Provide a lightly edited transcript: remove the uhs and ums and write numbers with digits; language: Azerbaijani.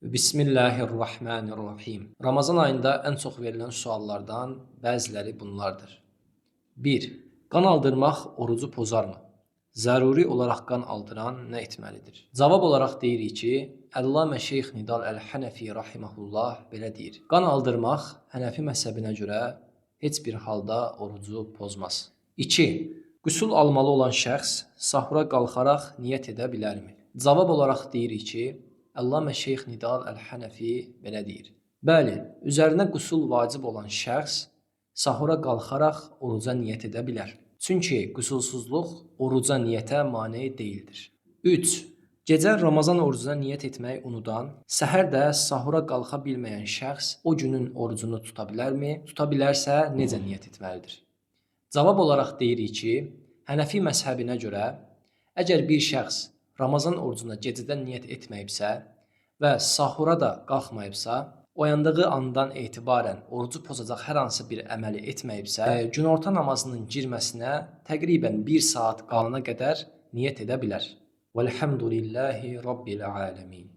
Bismillahirrahmanirrahim. Ramazan ayında ən çox verilən suallardan bəziləri bunlardır. 1. Qan aldırmaq orucu pozarmı? Zəruri olaraq qan aldıran nə etməlidir? Cavab olaraq deyirik ki, Əllamə Şeyx Nidal Əl-Hənəfi rahimehullah belə deyir. Qan aldırmaq Hənəfi məzhəbinə görə heç bir halda orucu pozmaz. 2. Qüsul almalı olan şəxs sahura qalxaraq niyyət edə bilərmi? Cavab olaraq deyirik ki, Əllamə Şeyx Nidal Əl-Hənəfi belə deyir. Bəli, üzərinə qüsul vacib olan şəxs sahura qalxaraq oruca niyyət edə bilər. Çünki qüsulsuzluq oruca niyyətə mane deyildir. 3. Gecə Ramazan orucuna niyyət etməyi unudan, səhər də sahura qalxa bilməyən şəxs o günün orucunu tuta bilərmi? Tuta bilərsə, necə niyyət etməlidir? Cavab olaraq deyirik ki, Hənəfi məzhəbinə görə, əgər bir şəxs Ramazan orucuna gecədən niyyət etməyibsə və sahura da qalxmayıbsa, oyandığı andan etibarən orucu pozacaq hər hansı bir əməli etməyibsə, günorta namazının girməsinə təqribən 1 saat qalana qədər niyyət edə bilər. Vəlhamdülillahi Rabbil aləmin.